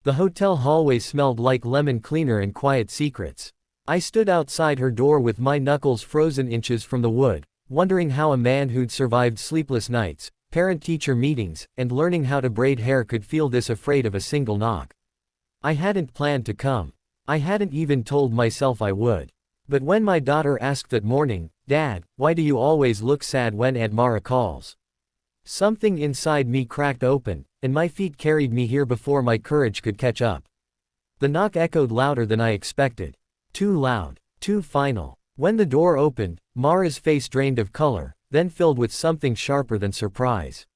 The hotel hallway smelled like lemon cleaner and quiet secrets. I stood outside her door with my knuckles frozen inches from the wood, wondering how a man who'd survived sleepless nights, parent-teacher meetings, and learning how to braid hair could feel this afraid of a single knock. I hadn't planned to come. I hadn't even told myself I would. But when my daughter asked that morning, "Dad, why do you always look sad when Aunt Mara calls?" something inside me cracked open, and my feet carried me here before my courage could catch up. The knock echoed louder than I expected. Too loud, too final. When the door opened, Mara's face drained of color, then filled with something sharper than surprise.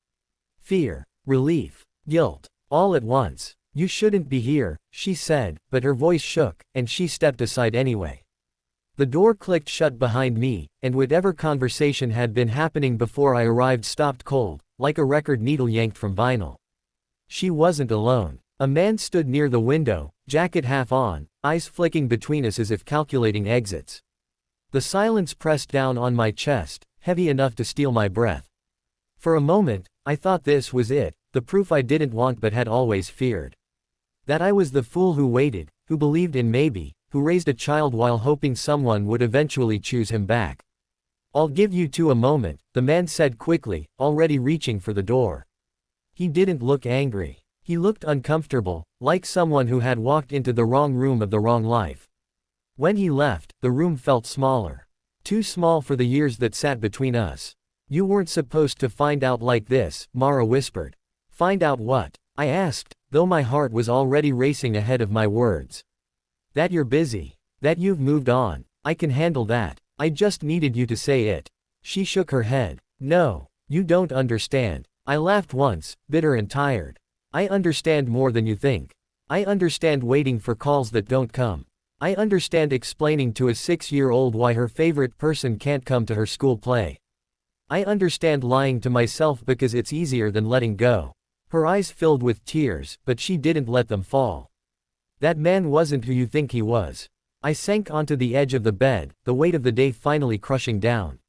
Fear, relief, guilt, all at once. "You shouldn't be here," she said, but her voice shook, and she stepped aside anyway. The door clicked shut behind me, and whatever conversation had been happening before I arrived stopped cold, like a record needle yanked from vinyl. She wasn't alone. A man stood near the window, jacket half on, eyes flicking between us as if calculating exits. The silence pressed down on my chest, heavy enough to steal my breath. For a moment, I thought this was it, the proof I didn't want but had always feared. That I was the fool who waited, who believed in maybe, who raised a child while hoping someone would eventually choose him back. "I'll give you two a moment," the man said quickly, already reaching for the door. He didn't look angry. He looked uncomfortable, like someone who had walked into the wrong room of the wrong life. When he left, the room felt smaller. Too small for the years that sat between us. "You weren't supposed to find out like this," Mara whispered. "Find out what?" I asked, though my heart was already racing ahead of my words. "That you're busy. That you've moved on. I can handle that. I just needed you to say it." She shook her head. "No, you don't understand." I laughed once, bitter and tired. "I understand more than you think. I understand waiting for calls that don't come. I understand explaining to a 6-year-old why her favorite person can't come to her school play. I understand lying to myself because it's easier than letting go." Her eyes filled with tears, but she didn't let them fall. "That man wasn't who you think he was." I sank onto the edge of the bed, the weight of the day finally crushing down.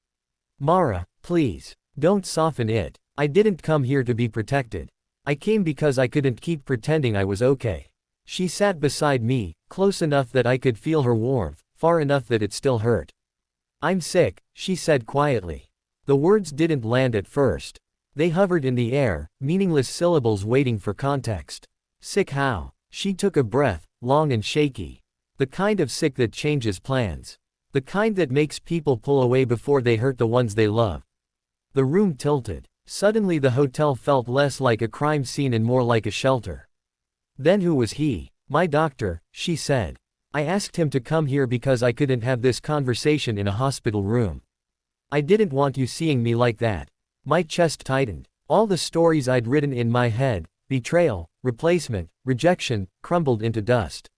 "Mara, please. Don't soften it. I didn't come here to be protected. I came because I couldn't keep pretending I was okay." She sat beside me, close enough that I could feel her warmth, far enough that it still hurt. "I'm sick," she said quietly. The words didn't land at first. They hovered in the air, meaningless syllables waiting for context. "Sick how?" She took a breath, long and shaky. "The kind of sick that changes plans. The kind that makes people pull away before they hurt the ones they love." The room tilted. Suddenly the hotel felt less like a crime scene and more like a shelter. "Then who was he?" "My doctor," she said. "I asked him to come here because I couldn't have this conversation in a hospital room. I didn't want you seeing me like that." My chest tightened. All the stories I'd written in my head, betrayal, replacement, rejection, crumbled into dust.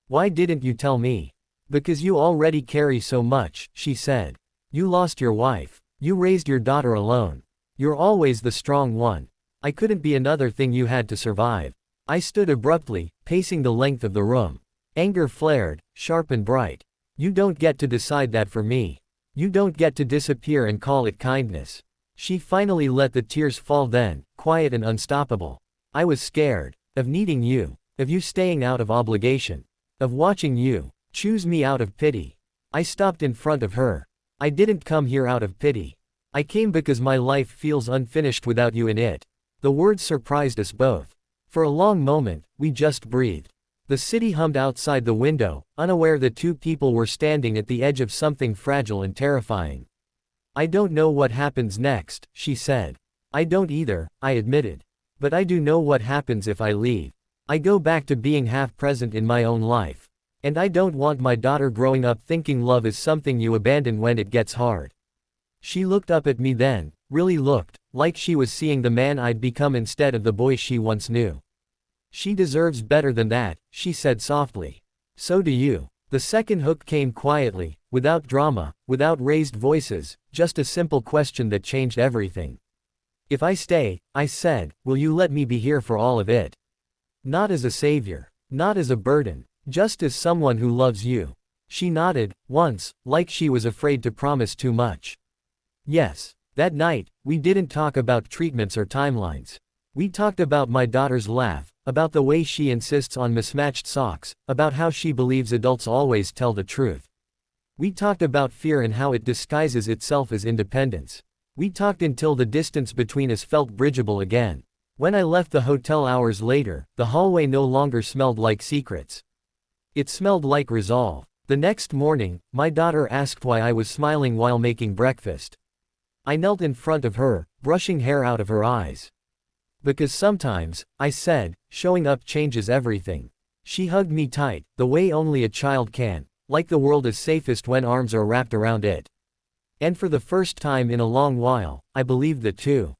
"Why didn't you tell me?" "Because you already carry so much," she said. "You lost your wife. You raised your daughter alone. You're always the strong one. I couldn't be another thing you had to survive." I stood abruptly, pacing the length of the room. Anger flared, sharp and bright. "You don't get to decide that for me. You don't get to disappear and call it kindness." She finally let the tears fall then, quiet and unstoppable. "I was scared. Of needing you. Of you staying out of obligation. Of watching you choose me out of pity." I stopped in front of her. "I didn't come here out of pity. I came because my life feels unfinished without you in it." The words surprised us both. For a long moment, we just breathed. The city hummed outside the window, unaware that two people were standing at the edge of something fragile and terrifying. "I don't know what happens next," she said. "I don't either," I admitted. "But I do know what happens if I leave. I go back to being half present in my own life. And I don't want my daughter growing up thinking love is something you abandon when it gets hard." She looked up at me then, really looked, like she was seeing the man I'd become instead of the boy she once knew. "She deserves better than that," she said softly. "So do you." The second hook came quietly, without drama, without raised voices, just a simple question that changed everything. "If I stay," I said, "will you let me be here for all of it? Not as a savior. Not as a burden. Just as someone who loves you." She nodded, once, like she was afraid to promise too much. "Yes." That night, we didn't talk about treatments or timelines. We talked about my daughter's laugh, about the way she insists on mismatched socks, about how she believes adults always tell the truth. We talked about fear and how it disguises itself as independence. We talked until the distance between us felt bridgeable again. When I left the hotel hours later, the hallway no longer smelled like secrets. It smelled like resolve. The next morning, my daughter asked why I was smiling while making breakfast. I knelt in front of her, brushing hair out of her eyes. Because sometimes, I said, showing up changes everything. She hugged me tight, the way only a child can, like the world is safest when arms are wrapped around it. And for the first time in a long while, I believed that too.